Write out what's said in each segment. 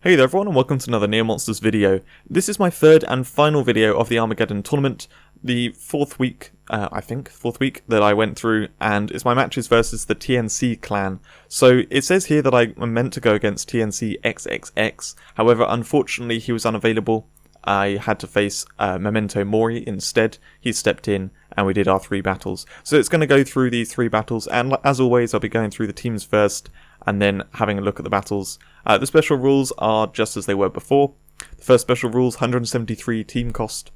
Hey there everyone and welcome to another Neo Monsters video. This is my third and final video of the Armageddon tournament, the fourth week that I went through, and it's my matches versus the TNC clan. So it says here that I am meant to go against TNC XXX, however unfortunately he was unavailable. I had to face Memento Mori instead. He stepped in and we did our 3 battles. So it's going to go through these 3 battles, and as always I'll be going through the teams first and then having a look at the battles. The special rules are just as they were before. The first special rules, 173 team cost.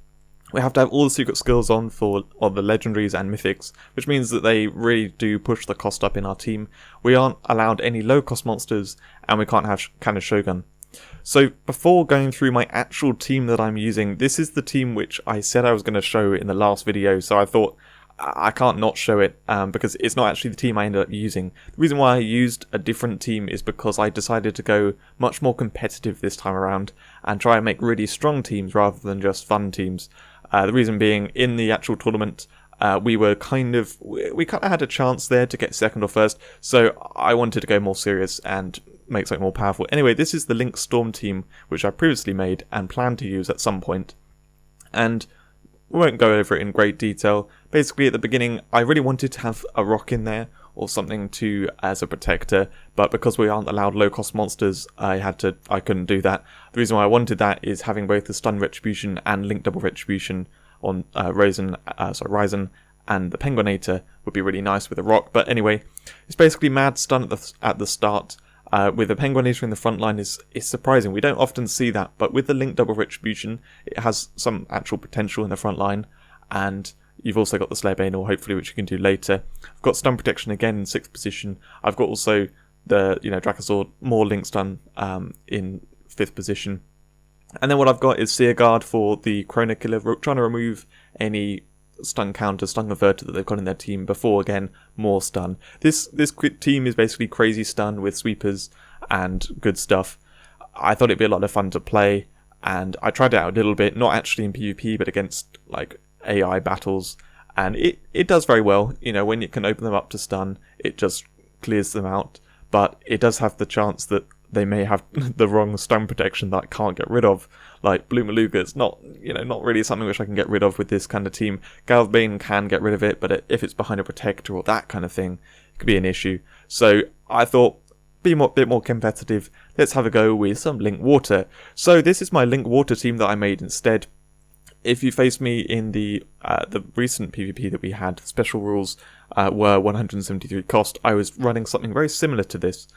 We have to have all the secret skills on for the legendaries and mythics, which means that they really do push the cost up in our team. We aren't allowed any low cost monsters, and we can't have Cannon Shogun. So before going through my actual team that I'm using, this is the team which I said I was going to show in the last video, so I thought I can't not show it because it's not actually the team I ended up using. The reason why I used a different team is because I decided to go much more competitive this time around and try and make really strong teams rather than just fun teams. The reason being, in the actual tournament, we kind of had a chance there to get second or first, so I wanted to go more serious and make something more powerful. Anyway, this is the Link Storm team which I previously made and planned to use at some point, and we won't go over it in great detail. Basically, at the beginning, I really wanted to have a rock in there or something as a protector, but because we aren't allowed low-cost monsters, I couldn't do that. The reason why I wanted that is having both the Stun Retribution and Link Double Retribution on Ryzen, and the Penguinator would be really nice with a rock. But anyway, it's basically mad stun at the start. With the Penguinator in the front line is surprising. We don't often see that, but with the Link Double Retribution, it has some actual potential in the front line, and you've also got the Slayer Banal, hopefully, which you can do later. I've got Stun Protection again in 6th position. I've got also the Dracosaur, more Link Stun in 5th position. And then what I've got is Seer Guard for the Chrono Killer, trying to remove any stun counter, stun converter that they've got in their team before, again, more stun. This team is basically crazy stun with sweepers and good stuff. I thought it'd be a lot of fun to play, and I tried it out a little bit, not actually in PvP, but against like AI battles, and it does very well. When you can open them up to stun, it just clears them out, but it does have the chance that they may have the wrong stun protection that I can't get rid of. Like Blue Maluga, it's not really something which I can get rid of with this kind of team. Galvbane can get rid of it, but if it's behind a protector or that kind of thing, it could be an issue. So I thought, be a bit more competitive. Let's have a go with some Link Water. So this is my Link Water team that I made instead. If you face me in the recent PvP that we had, the special rules were 173 cost. I was running something very similar to this.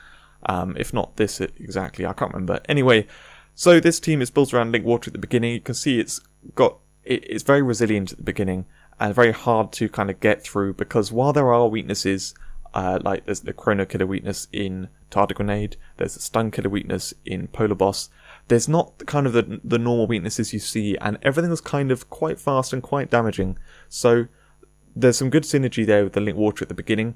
If not this exactly, I can't remember. Anyway, so this team is built around Link Water at the beginning. You can see it's very resilient at the beginning and very hard to kind of get through, because while there are weaknesses, like there's the Chrono Killer weakness in Tardigrade, there's the Stun Killer weakness in Polar Boss, there's not kind of the normal weaknesses you see, and everything is kind of quite fast and quite damaging. So there's some good synergy there with the Link Water at the beginning.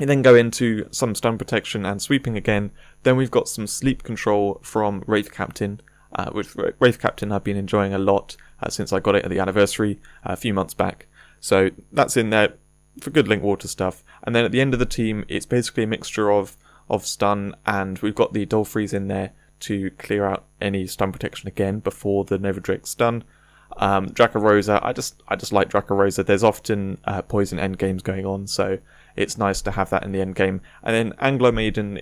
You then go into some stun protection and sweeping again. Then we've got some sleep control from Wraith Captain, which Wraith Captain I've been enjoying a lot since I got it at the anniversary a few months back. So that's in there for good Link Water stuff. And then at the end of the team, it's basically a mixture of stun, and we've got the Dolphreeze in there to clear out any stun protection again before the Nova Drake stun. Dracorosa, I just like Dracorosa. There's often poison endgames going on, so it's nice to have that in the end game. And then Anglo Maiden,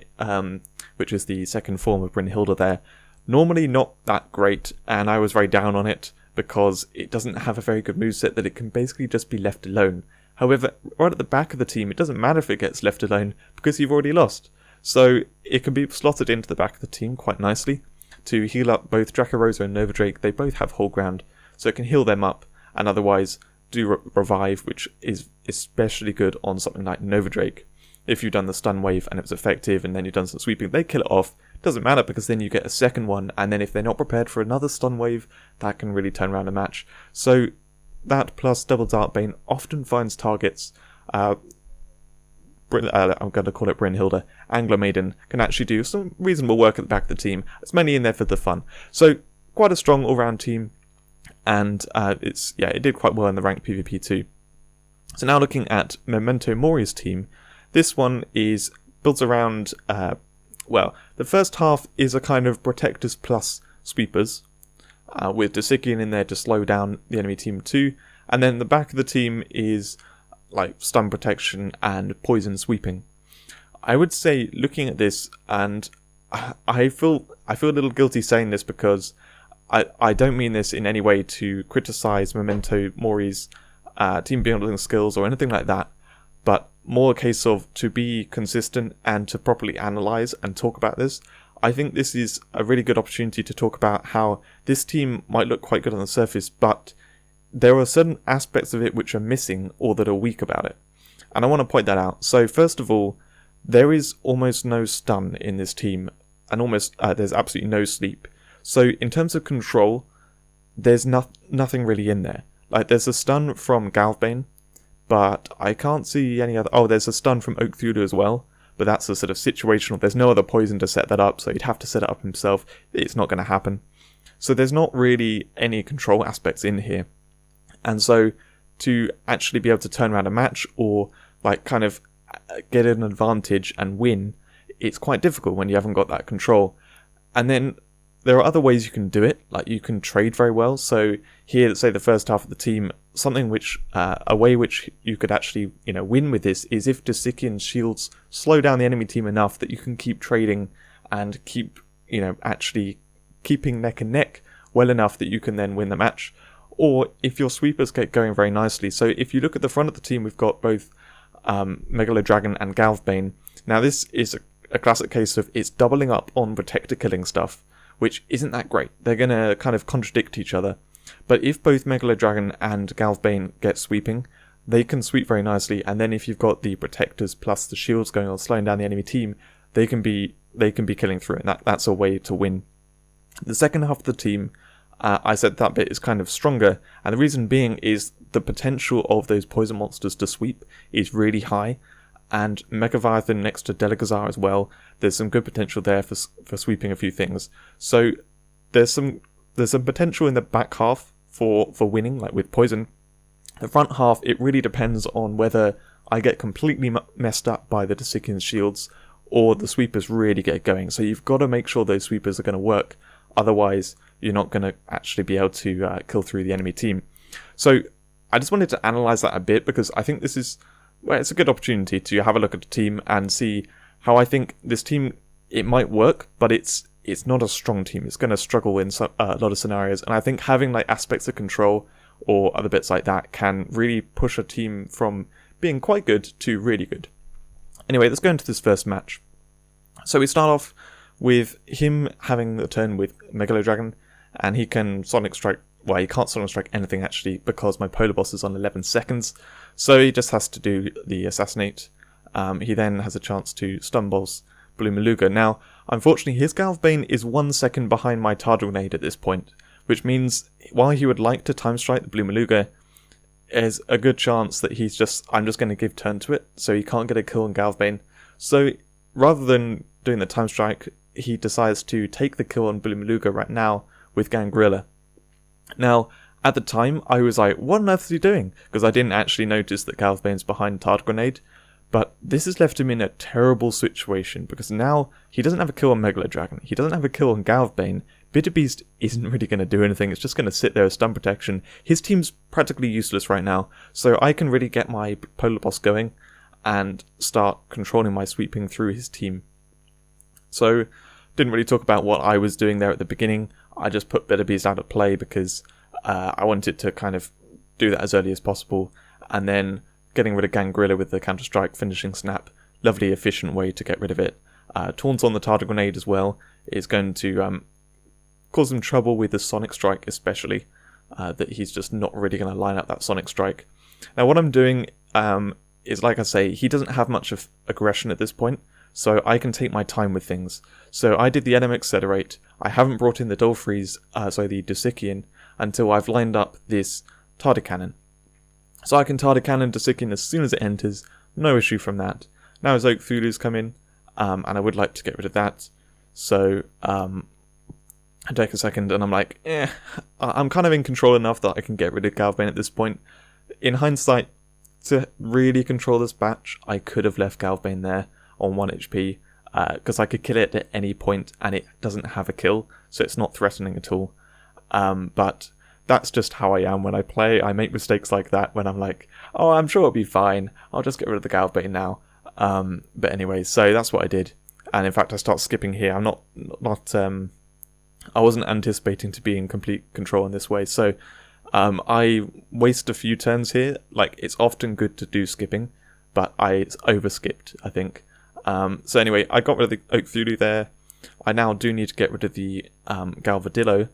which is the second form of Brynhilda there, normally not that great, and I was very down on it because it doesn't have a very good moveset that it can basically just be left alone. However, right at the back of the team, it doesn't matter if it gets left alone because you've already lost. So it can be slotted into the back of the team quite nicely to heal up both Dracorosa and Nova Drake. They both have whole ground, so it can heal them up and otherwise do revive, which is especially good on something like Nova Drake. If you've done the stun wave and it was effective and then you've done some sweeping, they kill it off. Doesn't matter, because then you get a second one, and then if they're not prepared for another stun wave, that can really turn around a match. So that plus Double Darkbane often finds targets. I'm going to call it Brynhilda. Anglo Maiden can actually do some reasonable work at the back of the team. It's mainly in there for the fun. So quite a strong all-round team. And it did quite well in the ranked PvP too. So now looking at Memento Mori's team, this one is built around, the the first half is a kind of protectors plus sweepers, with Desikian in there to slow down the enemy team too, and then the back of the team is like stun protection and poison sweeping. I would say, looking at this, and I feel a little guilty saying this because I don't mean this in any way to criticize Memento Mori's team building skills or anything like that, but more a case of to be consistent and to properly analyze and talk about this. I think this is a really good opportunity to talk about how this team might look quite good on the surface, but there are certain aspects of it which are missing or that are weak about it. And I want to point that out. So first of all, there is almost no stun in this team, and there's absolutely no sleep. So in terms of control, there's nothing really in there. Like, there's a stun from Galvbane, but I can't see any other... Oh, there's a stun from Oak Thulu as well, but that's a sort of situational. There's no other poison to set that up, so he'd have to set it up himself. It's not going to happen. So there's not really any control aspects in here. And so to actually be able to turn around a match or like kind of get an advantage and win, it's quite difficult when you haven't got that control. And then there are other ways you can do it, like you can trade very well. So here, let's say the first half of the team, something which, a way which you could actually, win with this is if Desikian's shields slow down the enemy team enough that you can keep trading and keep, actually keeping neck and neck well enough that you can then win the match. Or if your sweepers get going very nicely. So if you look at the front of the team, we've got both Megalodragon and Galvbane. Now this is a classic case of it's doubling up on protector killing stuff, which isn't that great. They're going to kind of contradict each other. But if both Megalodragon and Galvbane get sweeping, they can sweep very nicely. And then if you've got the protectors plus the shields going on, slowing down the enemy team, they can be killing through it. And that's a way to win. The second half of the team, I said that bit is kind of stronger, and the reason being is the potential of those poison monsters to sweep is really high, and Megavathon next to Delegazar as well, there's some good potential there for sweeping a few things. So there's some potential in the back half for winning, like with poison. The front half, it really depends on whether I get completely messed up by the Desikian's shields or the sweepers really get going. So you've got to make sure those sweepers are going to work, otherwise you're not going to actually be able to kill through the enemy team. So I just wanted to analyze that a bit because I think this is, well, it's a good opportunity to have a look at the team and see how I think this team, it might work, but it's not a strong team. It's going to struggle in a lot of scenarios, and I think having like aspects of control or other bits like that can really push a team from being quite good to really good. Anyway, let's go into this first match. So we start off with him having the turn with Megalodragon, and he can Sonic Strike. Well, he can't Sonic Strike anything actually because my Polar Boss is on 11 seconds, so he just has to do the Assassinate. He then has a chance to Stun Boss Blue Maluga. Now, unfortunately, his Galvbane is 1 second behind my Tardal Grenade at this point, which means while he would like to Time Strike the Blue Maluga, there's a good chance that I'm just going to give turn to it, so he can't get a kill on Galvbane. So rather than doing the Time Strike, he decides to take the kill on Blue Maluga right now with Gangrilla. Now, at the time, I was like, what on earth is he doing? Because I didn't actually notice that Galvbane's behind Tard Grenade. But this has left him in a terrible situation, because now he doesn't have a kill on Megalodragon. He doesn't have a kill on Galvbane. Bitter Beast isn't really going to do anything. It's just going to sit there as stun protection. His team's practically useless right now, so I can really get my Polar Boss going and start controlling my sweeping through his team. So, didn't really talk about what I was doing there at the beginning. I just put Bitter Beast out of play because I wanted to kind of do that as early as possible, and then getting rid of Gangrilla with the Counter-Strike finishing snap, lovely efficient way to get rid of it. Taunts on the Tardal Grenade as well is going to cause him trouble with the Sonic Strike especially, that he's just not really going to line up that Sonic Strike. Now what I'm doing is, like I say, he doesn't have much of aggression at this point, so I can take my time with things. So I did the Enemy Accelerate. I haven't brought in the Dolphreeze, the Desikian, until I've lined up this Tardicannon. So I can Tardicannon Desikian as soon as it enters, no issue from that. Now his Oak Thulu's come in, and I would like to get rid of that. So I take a second and I'm like, I'm kind of in control enough that I can get rid of Galvbane at this point. In hindsight, to really control this batch, I could have left Galvbane there on 1 HP. because I could kill it at any point and it doesn't have a kill, so it's not threatening at all. But that's just how I am when I play. I make mistakes like that when I'm like, oh, I'm sure it'll be fine. I'll just get rid of the Galbait now. But anyway, so that's what I did. And in fact, I start skipping here. I wasn't anticipating to be in complete control in this way. So I waste a few turns here. Like, it's often good to do skipping, but I over-skipped, I think. So anyway, I got rid of the Oak Thulu there. I now do need to get rid of the Galvadillo.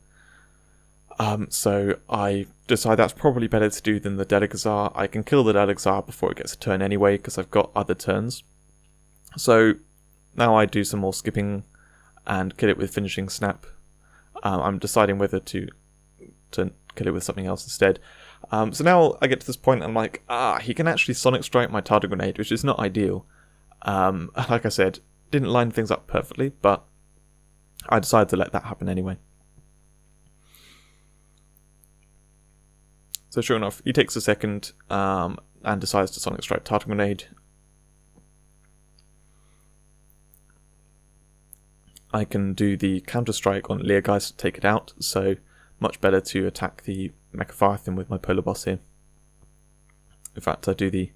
So I decide that's probably better to do than the Delegazar. I can kill the Delegazar before it gets a turn anyway, because I've got other turns. So now I do some more skipping and kill it with Finishing Snap. I'm deciding whether to kill it with something else instead. So now I get to this point and I'm like, he can actually Sonic Strike my Tartar Grenade, which is not ideal. Like I said, didn't line things up perfectly, but I decided to let that happen anyway. So sure enough, he takes a second and decides to Sonic Strike Tartar Grenade. I can do the Counter Strike on Leogeist to take it out, so much better to attack the Mechaviathan with my Polar Boss here. In fact, I do the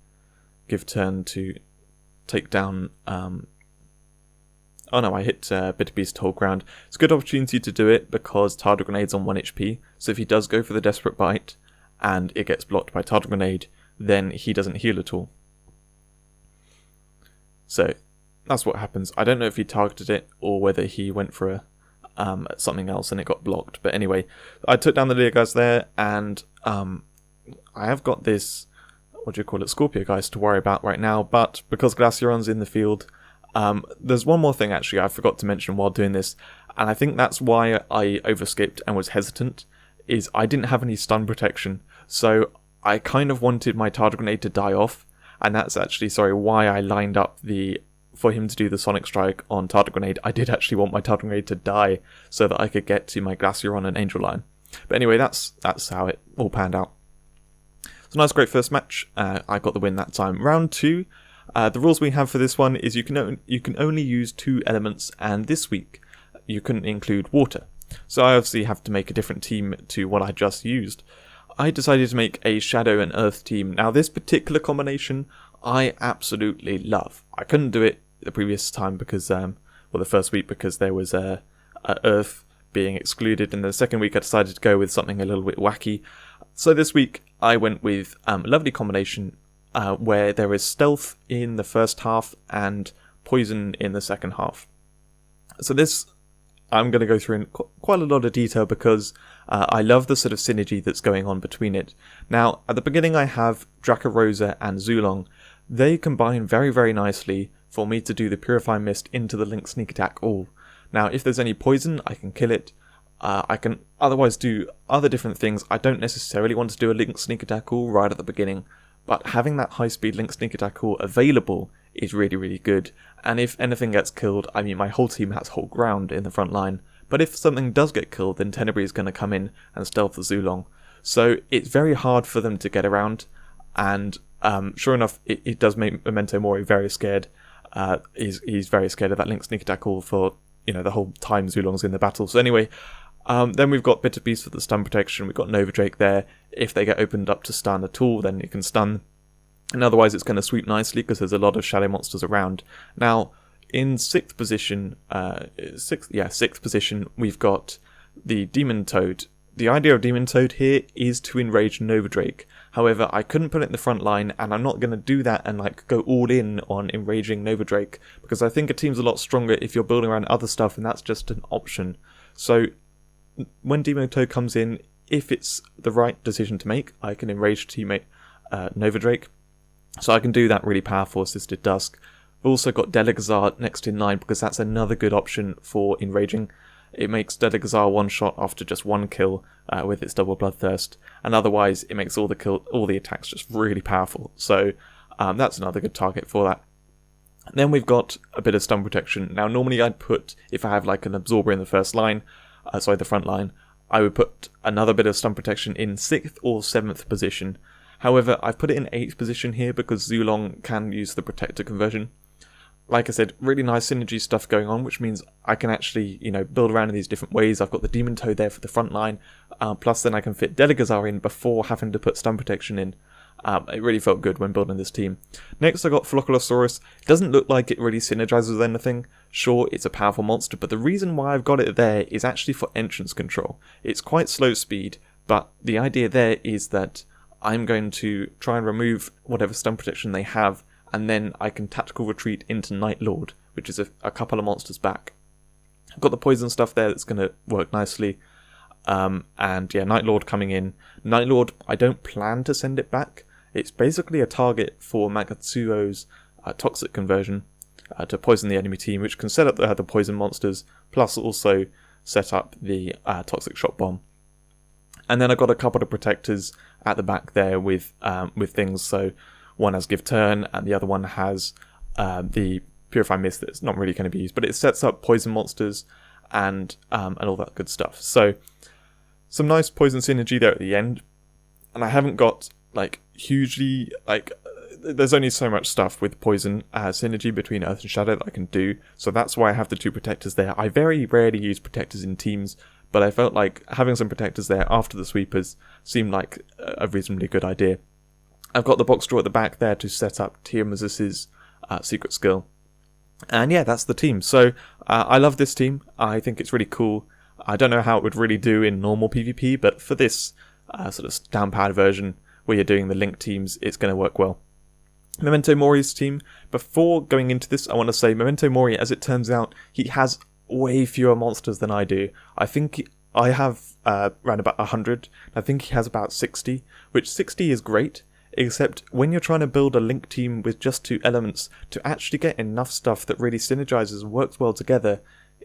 give turn to take down... oh no, I hit Bitter Beast to hold ground. It's a good opportunity to do it because Tartar Grenade's on 1 HP, so if he does go for the Desperate Bite and it gets blocked by Tartar Grenade, then he doesn't heal at all. So that's what happens. I don't know if he targeted it or whether he went for something else and it got blocked. But anyway, I took down the Leogeist there, and I have got this, what do you call it, Scorpio Geist to worry about right now. But because Glacieron's in the field, there's one more thing actually I forgot to mention while doing this, and I think that's why I overskipped and was hesitant, is I didn't have any stun protection. So I kind of wanted my Tartar Grenade to die off, and that's actually, why I lined up for him to do the Sonic Strike on Tartar Grenade. I did actually want my Tartar Grenade to die so that I could get to my Glacieron and Angel Lion. But anyway, that's how it all panned out. So nice, great first match. I got the win that time. Round 2. The rules we have for this one is you can only use 2 elements, and this week you couldn't include water. So I obviously have to make a different team to what I just used. I decided to make a Shadow and Earth team. Now this particular combination I absolutely love. I couldn't do it the previous time because, the first week, because there was Earth being excluded, and the second week I decided to go with something a little bit wacky. So this week I went with a lovely combination where there is Stealth in the first half and Poison in the second half. So this I'm going to go through in quite a lot of detail because I love the sort of synergy that's going on between it. Now, at the beginning I have Dracorosa and Zulong. They combine very, very nicely for me to do the Purifying Mist into the Link Sneak Attack all. Now, if there's any poison, I can kill it. I can otherwise do other different things. I don't necessarily want to do a Link Sneak Attack all right at the beginning, but having that high-speed Link Sneak Attack all available is really, really good. And if anything gets killed, I mean, my whole team has whole ground in the front line. But if something does get killed, then Tenebrae is going to come in and stealth the Zulong. So it's very hard for them to get around. And sure enough, it does make Memento Mori very scared. He's very scared of that Link Sneak Attack all for, the whole time Zulong's in the battle. So anyway, then we've got Bitter Beast for the stun protection. We've got Nova Drake there. If they get opened up to stun at all, then it can stun. And otherwise it's going to sweep nicely because there's a lot of shadow monsters around. Now, in 6th position, we've got the Demon Toad. The idea of Demon Toad here is to enrage Nova Drake. However, I couldn't put it in the front line, and I'm not going to do that and go all in on enraging Nova Drake, because I think a team's a lot stronger if you're building around other stuff, and that's just an option. So when Demon Toad comes in, if it's the right decision to make, I can enrage teammate Nova Drake. So I can do that really powerful Assisted Dusk. We've also got Delegazar next in line because that's another good option for enraging. It makes Delegazar one shot after just one kill with its double Bloodthirst, and otherwise it makes all the attacks just really powerful. So that's another good target for that. Then we've got a bit of stun protection. Now normally I'd put, if I have like an Absorber in the first line, the front line, I would put another bit of stun protection in 6th or 7th position. However, I've put it in 8th position here because Zulong can use the Protector conversion. like I said, really nice synergy stuff going on, which means I can actually, build around in these different ways. I've got the Demon Toad there for the front line, plus then I can fit Delegazar in before having to put stun protection in. It really felt good when building this team. Next I got Flocculosaurus. It doesn't look like it really synergizes with anything. Sure, it's a powerful monster, but the reason why I've got it there is actually for entrance control. It's quite slow speed, but the idea there is that I'm going to try and remove whatever stun protection they have, and then I can tactical retreat into Night Lord, which is a couple of monsters back. I've got the poison stuff there that's going to work nicely. And yeah, Night Lord coming in. Night Lord, I don't plan to send it back. It's basically a target for Magatsuo's toxic conversion to poison the enemy team, which can set up the poison monsters, plus also set up the toxic shot bomb. And then I've got a couple of protectors at the back there with things. So one has Give Turn, and the other one has the Purify Mist that's not really going to be used, but it sets up poison monsters and all that good stuff. So some nice poison synergy there at the end, and I haven't got hugely there's only so much stuff with poison synergy between Earth and Shadow that I can do, so that's why I have the two protectors there. I very rarely use protectors in teams, but I felt like having some protectors there after the sweepers seemed like a reasonably good idea. I've got the box draw at the back there to set up Tiamazis's secret skill. And yeah, that's the team. So I love this team. I think it's really cool. I don't know how it would really do in normal PvP, but for this sort of down-powered version where you're doing the link teams, it's going to work well. Memento Mori's team. Before going into this, I want to say Memento Mori, as it turns out, he has way fewer monsters than I do. I think I have around about 100. I think he has about 60, which 60 is great, except when you're trying to build a link team with just 2 elements, to actually get enough stuff that really synergizes and works well together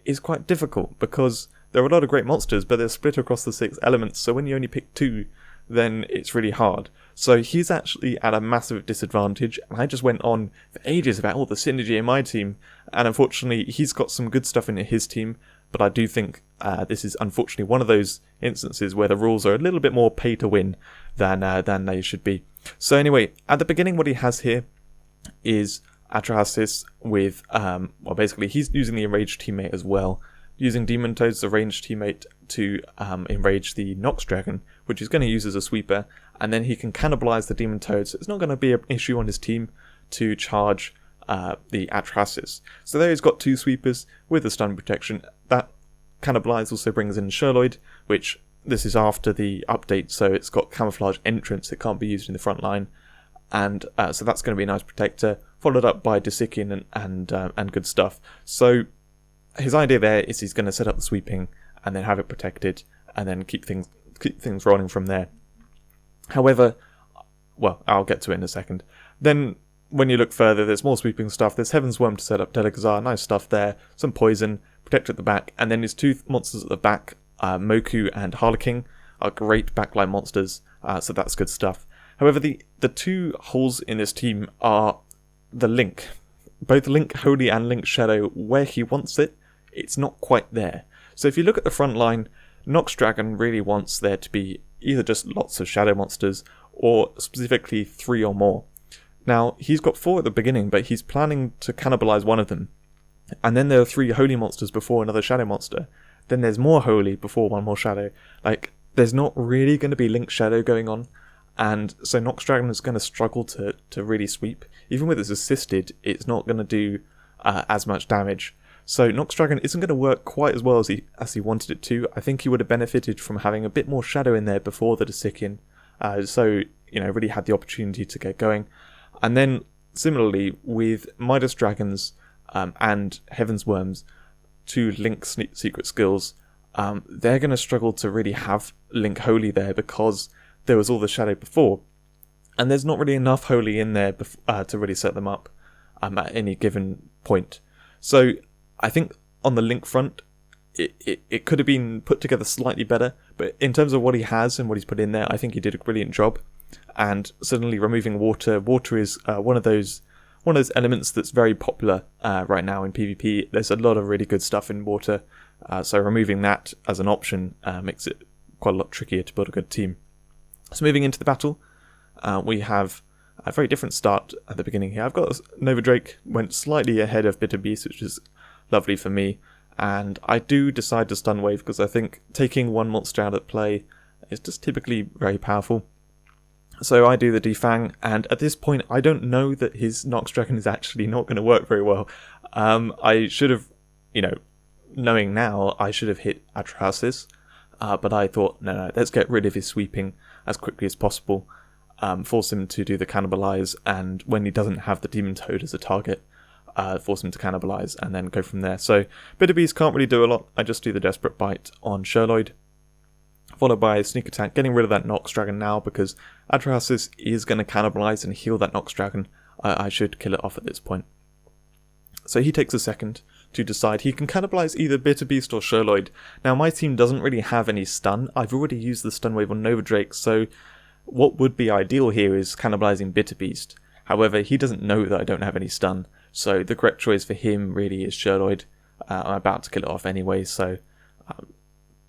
is quite difficult, because there are a lot of great monsters, but they're split across the 6 elements, so when you only pick 2, then it's really hard. So he's actually at a massive disadvantage, and I just went on for ages about all the synergy in my team, and unfortunately he's got some good stuff in his team, but I do think this is unfortunately one of those instances where the rules are a little bit more pay to win than they should be. So anyway, at the beginning what he has here is Atrahasis with, basically he's using the Enraged teammate as well, using Demon Toad's ranged teammate to enrage the Nox Dragon, which he's going to use as a sweeper, and then he can cannibalize the Demon Toad, so it's not going to be an issue on his team to charge the Atrahasis. So there he's got 2 sweepers with the stun protection. That cannibalize also brings in Sherloid, which this is after the update, so it's got camouflage entrance, it can't be used in the front line, and so that's going to be a nice protector, followed up by Disikian and good stuff. So his idea there is he's going to set up the sweeping and then have it protected and then keep things rolling from there. However, well, I'll get to it in a second. Then when you look further, there's more sweeping stuff. There's Heaven's Worm to set up Delegazar, nice stuff there. Some poison, protector at the back, and then his 2 monsters at the back, Moku and Harlequin, are great backline monsters, so that's good stuff. However, the 2 holes in this team are the Link. Both Link Holy and Link Shadow, where he wants it, it's not quite there. So if you look at the front line, Nox Dragon really wants there to be either just lots of shadow monsters, or specifically 3 or more. Now, he's got 4 at the beginning, but he's planning to cannibalize one of them. And then there are 3 holy monsters before another shadow monster. Then there's more holy before one more shadow. There's not really going to be Link Shadow going on. And so Nox Dragon is going to struggle to really sweep. Even with its assisted, it's not going to do as much damage. So Nox Dragon isn't going to work quite as well as he wanted it to. I think he would have benefited from having a bit more shadow in there before the Disikian. So, really had the opportunity to get going. And then, similarly, with Midas Dragons and Heaven's Worms, 2 Link secret skills, they're going to struggle to really have Link Holy there because there was all the shadow before. And there's not really enough Holy in there to really set them up at any given point. So I think on the Link front, it could have been put together slightly better, but in terms of what he has and what he's put in there, I think he did a brilliant job. And suddenly removing water is one of those elements that's very popular right now in PvP. There's a lot of really good stuff in water, so removing that as an option makes it quite a lot trickier to build a good team. So moving into the battle, we have a very different start at the beginning here. I've got Nova Drake, went slightly ahead of Bitter Beast, which is lovely for me. And I do decide to stun wave because I think taking one monster out of play is just typically very powerful. So I do the defang, and at this point I don't know that his Nox Dragon is actually not going to work very well. I should have, knowing now, I should have hit Atrahasis, but I thought, no, let's get rid of his sweeping as quickly as possible, force him to do the cannibalize, and when he doesn't have the Demon Toad as a target, force him to cannibalize, and then go from there. So Bitter Beast can't really do a lot. I just do the Desperate Bite on Sherloid, followed by Sneak Attack, getting rid of that Nox Dragon now, because Atrahasis is going to cannibalize and heal that Nox Dragon. I should kill it off at this point. So he takes a second to decide. He can cannibalize either Bitter Beast or Sherloid. Now my team doesn't really have any stun. I've already used the stun wave on Nova Drake, so what would be ideal here is cannibalizing Bitter Beast. However, he doesn't know that I don't have any stun, so the correct choice for him really is Sherloid. I'm about to kill it off anyway, so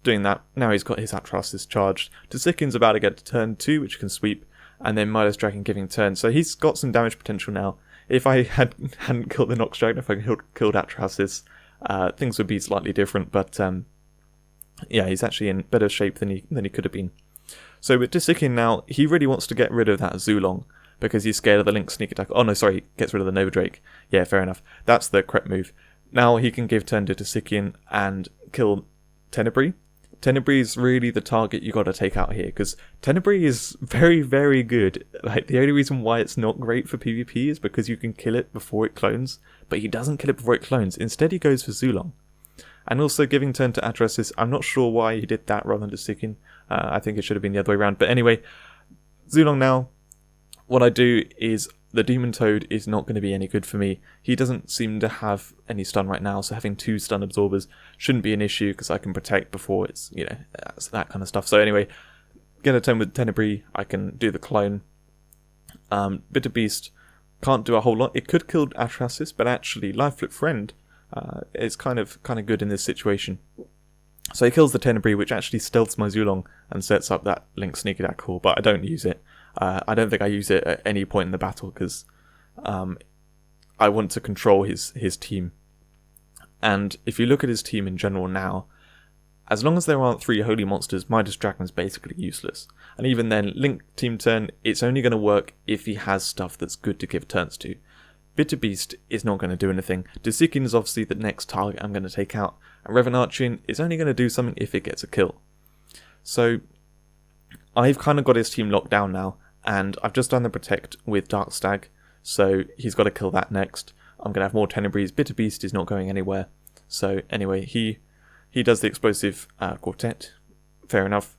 doing that. Now he's got his Atrahasis charged. Tsikin's about to get to turn 2, which can sweep, and then Midas Dragon giving turn. So he's got some damage potential now. If I hadn't killed the Nox Dragon, if I killed Atrahasis, things would be slightly different, but yeah, he's actually in better shape than he could have been. So with Tsikin now, he really wants to get rid of that Zulong, because he's scared of the Link Sneak Attack. Oh no, sorry, he gets rid of the Nova Drake. Yeah, fair enough. That's the correct move. Now he can give turn to Tsikin and kill Tenebrae. Tenebrae is really the target you got to take out here, because Tenebrae is very, very good. Like, the only reason why it's not great for PvP is because you can kill it before it clones, but he doesn't kill it before it clones. Instead, he goes for Zulong. And also giving turn to Atrahasis. I'm not sure why he did that rather than Tsikin. I think it should have been the other way around. But anyway, Zulong now. What I do is the Demon Toad is not going to be any good for me. He doesn't seem to have any stun right now, so having 2 stun absorbers shouldn't be an issue because I can protect before it's, that kind of stuff. So anyway, get a turn with Tenebrae, I can do the clone. Bitter Beast can't do a whole lot. It could kill Atrahasis, but actually Life Flip Friend is kind of good in this situation. So he kills the Tenebrae, which actually stealths my Zulong and sets up that Link Sneak Attack call, but I don't use it. I don't think I use it at any point in the battle because I want to control his team. And if you look at his team in general now, as long as there aren't 3 holy monsters, Midas Dragon is basically useless. And even then, Link team turn, it's only going to work if he has stuff that's good to give turns to. Bitter Beast is not going to do anything. Tsikin is obviously the next target I'm going to take out. And Revenarchian is only going to do something if it gets a kill. So I've kind of got his team locked down now. And I've just done the Protect with Dark Stag, so he's got to kill that next. I'm going to have more Tenebrae. Bitter Beast is not going anywhere. So anyway, he does the Explosive Quartet. Fair enough.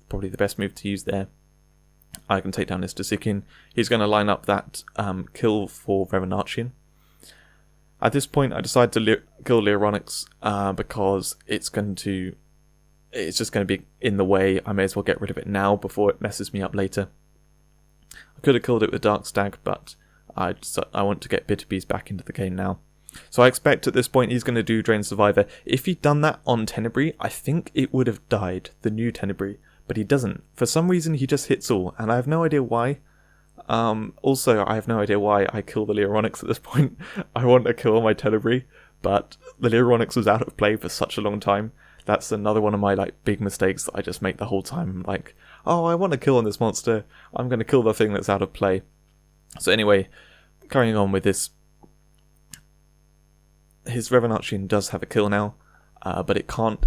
Probably the best move to use there. I can take down this Tsikin. He's going to line up that kill for Revenarchian. At this point, I decide to kill Leoronix because it's just going to be in the way. I may as well get rid of it now before it messes me up later. I could have killed it with Dark Stag, but I want to get Bitter Beast back into the game now. So I expect at this point he's going to do Drain Survivor. If he'd done that on Tenebrae, I think it would have died, the new Tenebrae, but he doesn't. For some reason he just hits all, and I have no idea why. Also, I have no idea why I kill the Leoronix at this point. I want to kill my Tenebrae, but the Leoronix was out of play for such a long time. That's another one of my big mistakes that I just make the whole time. Like, oh, I want to kill on this monster. I'm going to kill the thing that's out of play. So anyway, carrying on with this. His Revenarchian does have a kill now, but it can't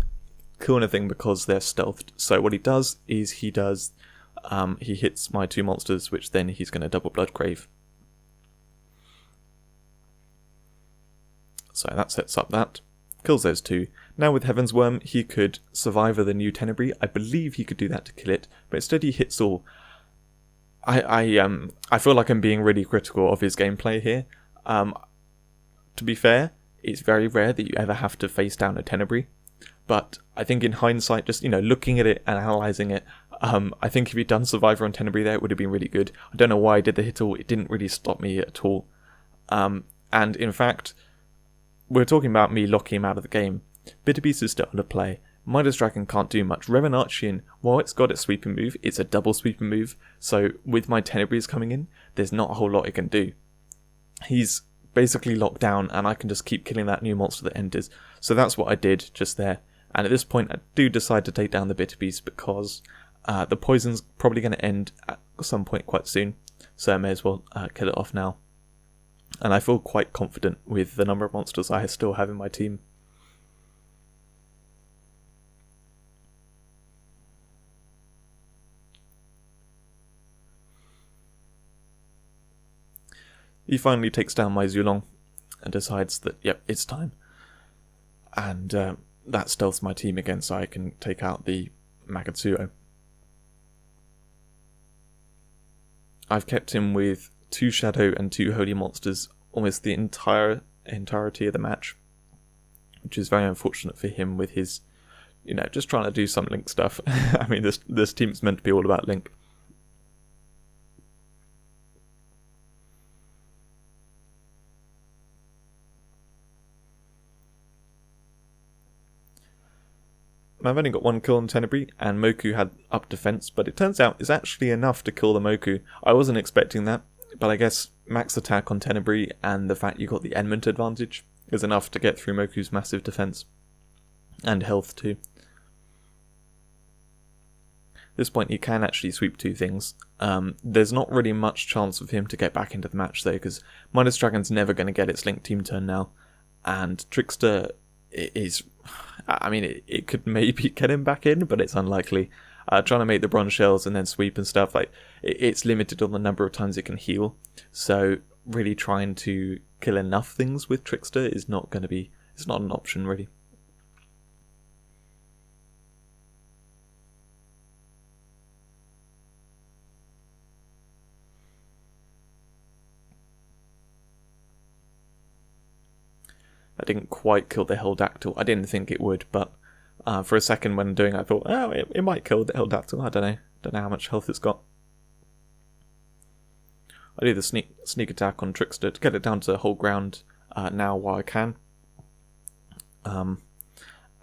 kill anything because they're stealthed. So what he does is he hits my 2 monsters, which then he's going to double Bloodgrave. So that sets up that. Kills those 2. Now with Heaven's Worm, he could survive the new Tenebrae. I believe he could do that to kill it, but instead he hits all. I feel like I'm being really critical of his gameplay here. To be fair, it's very rare that you ever have to face down a Tenebrae, but I think in hindsight, just looking at it and analysing it, I think if he'd done Survivor on Tenebrae there, it would have been really good. I don't know why I did the hit all, it didn't really stop me at all. And in fact, we're talking about me locking him out of the game. Bitter Beast is still under play. Midas Dragon can't do much. Revenarchian, while it's got its sweeping move, it's a double sweeping move, so with my Tenebrae coming in, there's not a whole lot he can do. He's basically locked down, and I can just keep killing that new monster that enters. So that's what I did just there. And at this point, I do decide to take down the Bitter Beast because the poison's probably going to end at some point quite soon. So I may as well kill it off now. And I feel quite confident with the number of monsters I still have in my team. He finally takes down my Zulong and decides that, yep, it's time. And that stealths my team again so I can take out the Magatsuo. I've kept him with 2 Shadow and 2 Holy monsters almost the entirety of the match, which is very unfortunate for him with his, just trying to do some Link stuff. I mean, this team's meant to be all about Link. I've only got 1 kill on Tenebrae, and Moku had up defense, but it turns out it's actually enough to kill the Moku. I wasn't expecting that, but I guess max attack on Tenebrae and the fact you got the Enmant advantage is enough to get through Moku's massive defense. And health too. At this point he can actually sweep 2 things. There's not really much chance of him to get back into the match though, because Midas Dragon's never going to get its Link team turn now, and Trickster is... I mean, it could maybe get him back in, but it's unlikely. Trying to make the bronze shells and then sweep and stuff, like it's limited on the number of times it can heal. So really trying to kill enough things with Trickster is not going to be... It's not an option, really. I didn't quite kill the Hellodactyl. I didn't think it would, but for a second when doing it, I thought, oh, it might kill the Hellodactyl. I don't know. Don't know how much health it's got. I do the sneak attack on Trickster to get it down to whole ground now while I can.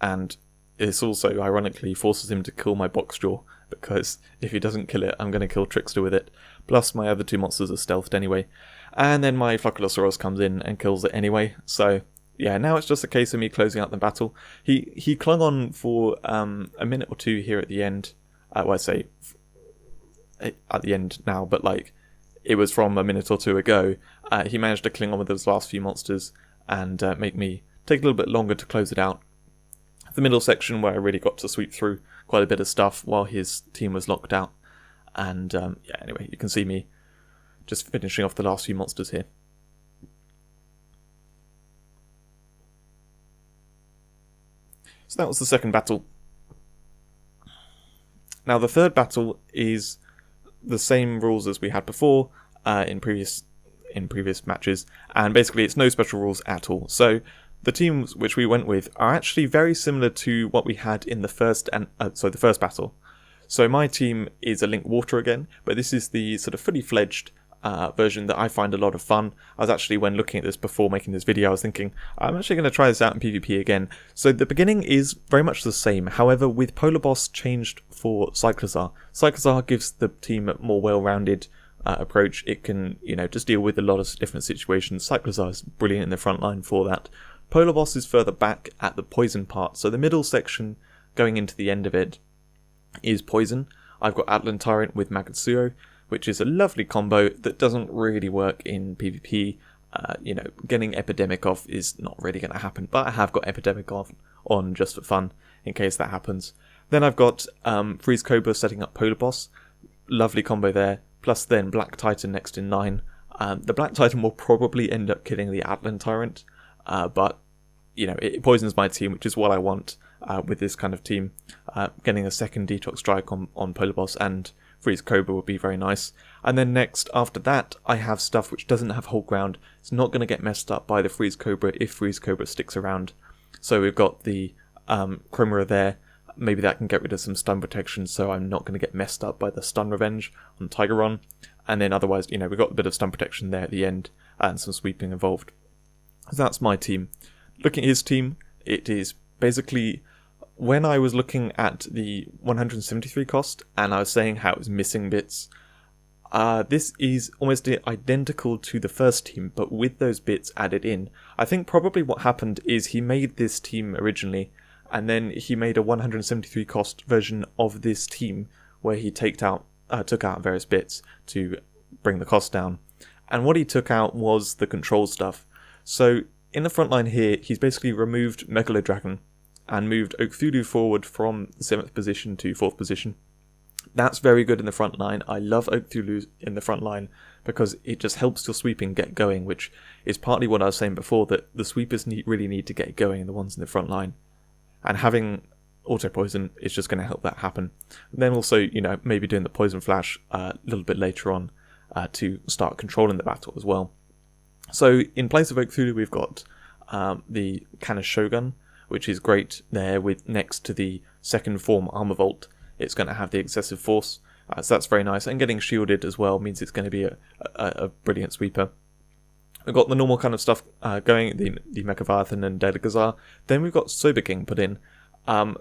And this also, ironically, forces him to kill my Boxjaw, because if he doesn't kill it, I'm going to kill Trickster with it. Plus, my other 2 monsters are stealthed anyway. And then my Flocculosaurus comes in and kills it anyway, so... Yeah, now it's just a case of me closing out the battle. He clung on for a minute or 2 here at the end. Well, I say at the end now, but like it was from a minute or 2 ago. He managed to cling on with those last few monsters and make me take a little bit longer to close it out. The middle section where I really got to sweep through quite a bit of stuff while his team was locked out. And yeah, anyway, you can see me just finishing off the last few monsters here. So that was the second battle. Now the third battle is the same rules as we had before in previous matches, and basically it's no special rules at all. So the teams which we went with are actually very similar to what we had in the first battle. So my team is a Link Water again, but this is the sort of fully fledged version that I find a lot of fun. I was actually, when looking at this before making this video, I was thinking, I'm actually going to try this out in PvP again. So the beginning is very much the same, however with Polar Boss changed for Cyclozar. Cyclozar gives the team a more well-rounded approach. It can, just deal with a lot of different situations. Cyclozar is brilliant in the front line for that. Polar Boss is further back at the poison part, so the middle section going into the end of it is poison. I've got Atlan Tyrant with Magatsuo, which is a lovely combo that doesn't really work in PvP. Getting Epidemic off is not really going to happen, but I have got Epidemic on just for fun, in case that happens. Then I've got Freeze Cobra setting up Polar Boss. Lovely combo there. Plus then Black Titan next in 9. The Black Titan will probably end up killing the Atlan Tyrant, but it poisons my team, which is what I want with this kind of team. Getting a second Detox Strike on Polar Boss and Freeze Cobra would be very nice. And then next, after that, I have stuff which doesn't have hold ground. It's not going to get messed up by the Freeze Cobra if Freeze Cobra sticks around. So we've got the Chromera there. Maybe that can get rid of some stun protection, so I'm not going to get messed up by the Stun Revenge on Tigeron. And then otherwise, we've got a bit of stun protection there at the end and some sweeping involved. So that's my team. Looking at his team, it is basically... When I was looking at the 173 cost and I was saying how it was missing bits, This is almost identical to the first team, but with those bits added in. I think probably what happened is he made this team originally, and then he made a 173 cost version of this team where he took out various bits to bring the cost down. And what he took out was the control stuff. So in the front line here, he's basically removed Megalodragon and moved Cthulhu forward from the 7th position to 4th position. That's very good in the front line. I love Cthulhu in the front line because it just helps your sweeping get going, which is partly what I was saying before, that the sweepers really need to get going, the ones in the front line. And having auto poison is just going to help that happen. And then also, maybe doing the poison flash a little bit later on to start controlling the battle as well. So in place of Cthulhu, we've got the Canis Shogun, which is great there with next to the second form Armor Vault. It's going to have the excessive force, so that's very nice. And getting shielded as well means it's going to be a brilliant sweeper. We've got the normal kind of stuff going, the Mechavathon and Delegazar. Then we've got Sober King put in.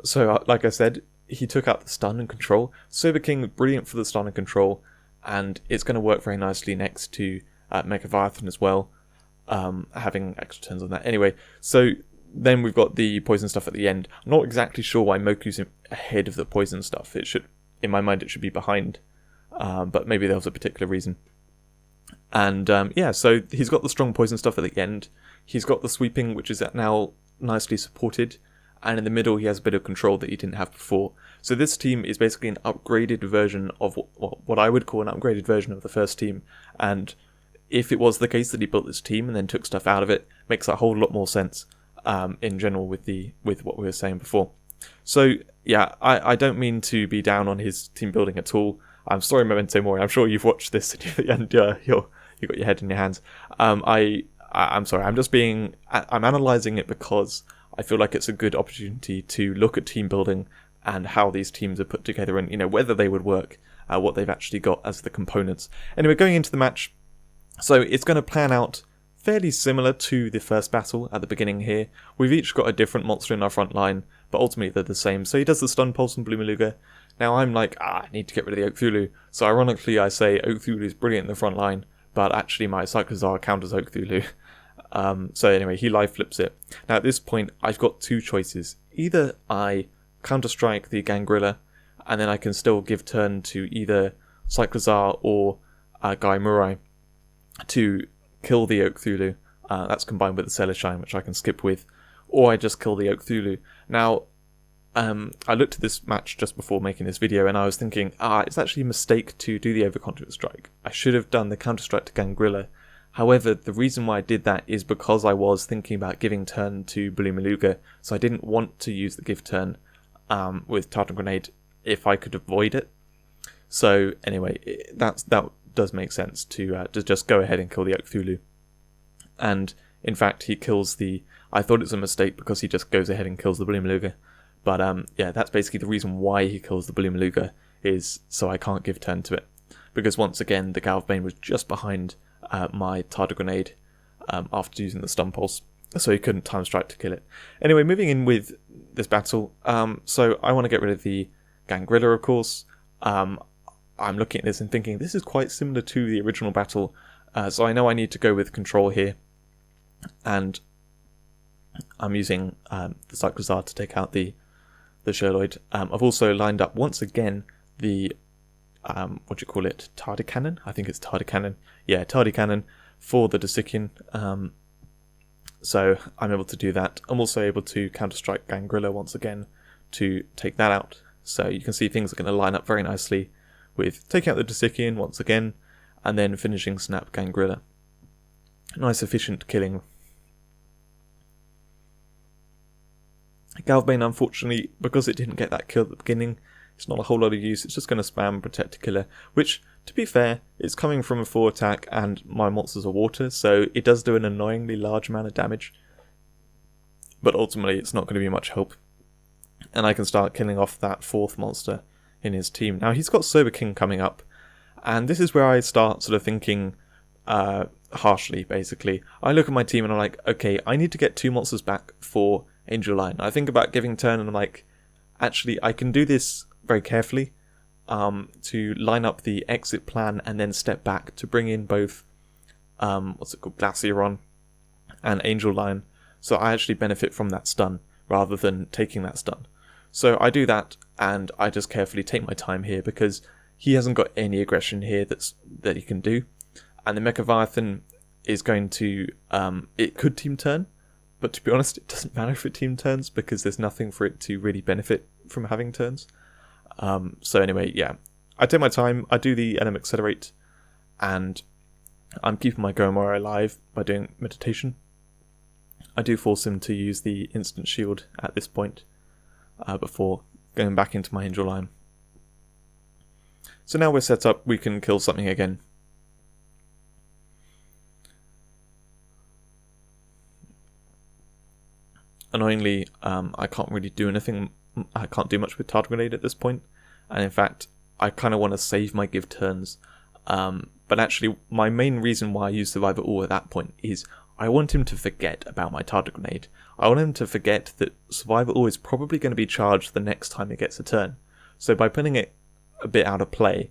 So like I said, he took out the stun and control. Sober King, brilliant for the stun and control, and it's going to work very nicely next to Mechavathon as well, having extra turns on that. Anyway, so then we've got the poison stuff at the end. I'm not exactly sure why Moku's ahead of the poison stuff. It should, in my mind, it should be behind. But maybe there was a particular reason. And so he's got the strong poison stuff at the end. He's got the sweeping, which is now nicely supported. And in the middle, he has a bit of control that he didn't have before. So this team is basically an upgraded version of what I would call an upgraded version of the first team. And if it was the case that he built this team and then took stuff out of it, makes a whole lot more sense. In general with what we were saying before. So yeah, I don't mean to be down on his team building at all. I'm sorry, Memento Mori. I'm sure you've watched this and you got your head in your hands. I'm sorry. I'm analysing it because I feel like it's a good opportunity to look at team building and how these teams are put together, and whether they would work, what they've actually got as the components. Anyway, going into the match, so it's going to plan out fairly similar to the first battle at the beginning here. We've each got a different monster in our front line, but ultimately they're the same. So he does the stun pulse and Bloomaluga. Now I'm like, I need to get rid of the Cthulhu. So ironically I say Cthulhu is brilliant in the front line, but actually my Cyclozar counters Cthulhu. So anyway, he live flips it. Now at this point I've got two choices. Either I counter-strike the Gangrilla, and then I can still give turn to either Cyclozar or Guy Murai to kill the Cthulhu. That's combined with the Celestine, which I can skip with, or I just kill the Cthulhu. Now, I looked at this match just before making this video, and I was thinking, it's actually a mistake to do the Overconfident Strike. I should have done the Counter-Strike to Gangrilla. However, the reason why I did that is because I was thinking about giving turn to Bloomaluga, so I didn't want to use the give turn with Tartan Grenade if I could avoid it. So anyway, that does make sense to just go ahead and kill the Cthulhu. And in fact, he kills I thought it was a mistake because he just goes ahead and kills the Bloomaluga. But that's basically the reason why he kills the Bloomaluga, is so I can't give turn to it. Because once again, the Galvbane was just behind my Tartar Grenade after using the stun pulse, so he couldn't time strike to kill it. Anyway, moving in with this battle, so I want to get rid of the Gangrilla, of course. I'm looking at this and thinking this is quite similar to the original battle, so I know I need to go with control here, and I'm using the Cyclozar to take out the Sherloid. I've also lined up once again the Tardy Cannon? I think it's Tardy Cannon. Yeah, Tardy Cannon for the Desikian. So I'm able to do that. I'm also able to counter-strike Gangrilla once again to take that out. So you can see things are going to line up very nicely with taking out the Desikian once again, and then finishing Snap Gangrilla. Nice efficient killing. Galvbane, unfortunately, because it didn't get that kill at the beginning, it's not a whole lot of use. It's just going to spam Protect Killer, which, to be fair, it's coming from a 4 attack and my monsters are water, so it does do an annoyingly large amount of damage. But ultimately, it's not going to be much help. And I can start killing off that 4th monster in his team. Now, he's got Sober King coming up, and this is where I start sort of thinking harshly, basically. I look at my team and I'm like, okay, I need to get 2 monsters back for Angel Lion. I think about giving turn and I'm like, actually, I can do this very carefully. to line up the exit plan and then step back to bring in both Glacieron and Angel Lion, so I actually benefit from that stun rather than taking that stun. So I do that, and I just carefully take my time here because he hasn't got any aggression here that he can do, and the Mechaleviathan is going to it could team turn, but to be honest, it doesn't matter if it team turns because there's nothing for it to really benefit from having turns. So anyway, yeah, I take my time, I do the NM Accelerate, and I'm keeping my Goromori alive by doing meditation. I do force him to use the instant shield at this point before going back into my Angel Lion. So now we're set up, we can kill something again. Annoyingly, I can't really do anything. I can't do much with Tardigrade at this point, and in fact, I kind of want to save my give turns. But actually, my main reason why I use Survivor All at that point is I want him to forget about my Tardigrade. I want him to forget that Survivor All is probably going to be charged the next time it gets a turn. So by putting it a bit out of play,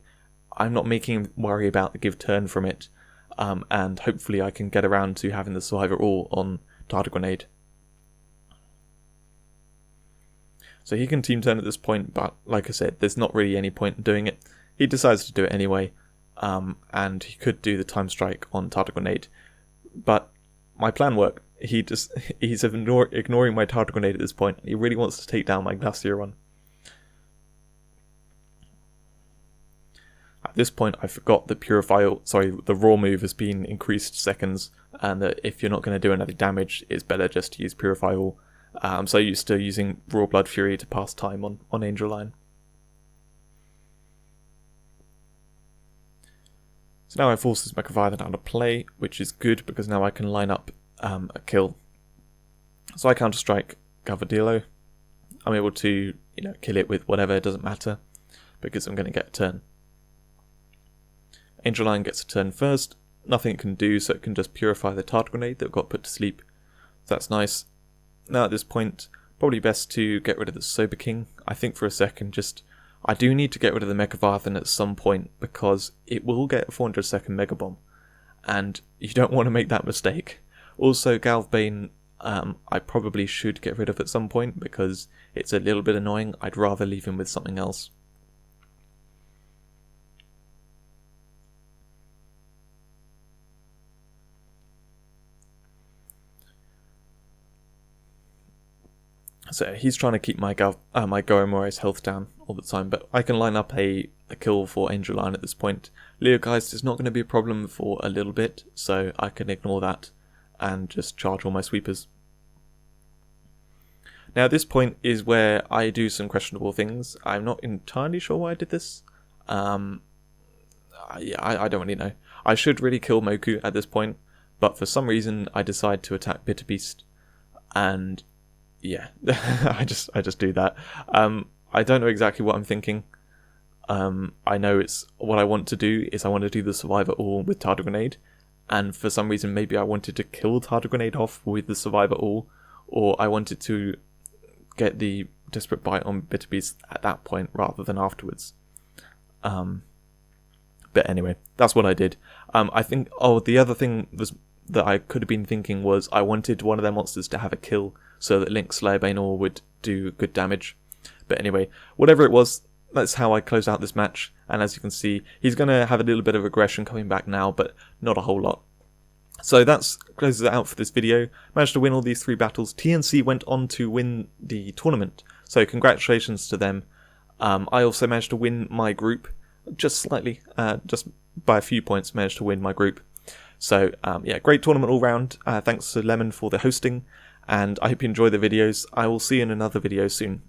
I'm not making him worry about the give turn from it, and hopefully I can get around to having the Survivor All on Tardigrade. So he can team turn at this point, but like I said, there's not really any point in doing it. He decides to do it anyway, and he could do the time strike on Tardigrade, but my plan worked. He's ignoring my Tardigrade at this point. He really wants to take down my Glacieron. At this point, I forgot that the Raw move has been increased seconds, and that if you're not going to do any damage, it's better just to use Purify All. So I'm used to using Raw Blood Fury to pass time on Angel Lion. So now I force this Mechaleviathan out of play, which is good because now I can line up a kill. So I counter strike Galvadillo. I'm able to kill it with whatever, it doesn't matter, because I'm going to get a turn. Angel Lion gets a turn first. Nothing it can do, so it can just purify the Tardigrade that got put to sleep. So that's nice. Now at this point, probably best to get rid of the Sober King. I think for a second, I do need to get rid of the Mechaleviathan at some point because it will get a 400-second Mega Bomb, and you don't want to make that mistake. Also, Galvbane, I probably should get rid of at some point because it's a little bit annoying. I'd rather leave him with something else. So he's trying to keep my Goromori's health down all the time, but I can line up a kill for Angel Lion at this point. Leogeist is not going to be a problem for a little bit, so I can ignore that and just charge all my sweepers. Now this point is where I do some questionable things. I'm not entirely sure why I did this. Yeah, I don't really know. I should really kill Moku at this point, but for some reason I decide to attack Bitter Beast, and yeah, I just do that. I don't know exactly what I'm thinking. I know it's what I want to do is I want to do the Survivor All with Tardigrade, and for some reason maybe I wanted to kill Tardigrade off with the Survivor All, or I wanted to get the Desperate Bite on Bitter Beast at that point rather than afterwards. But anyway, that's what I did. I think, the other thing that I could have been thinking was I wanted one of their monsters to have a kill so that Link's Slayerbaneor would do good damage. But anyway, whatever it was, that's how I close out this match. And as you can see, he's going to have a little bit of aggression coming back now, but not a whole lot. So that closes it out for this video. Managed to win all these 3 battles. TNC went on to win the tournament, so congratulations to them. I also managed to win my group, just slightly, just by a few points managed to win my group. So yeah, great tournament all round. Thanks to Lemon for the hosting, and I hope you enjoy the videos. I will see you in another video soon.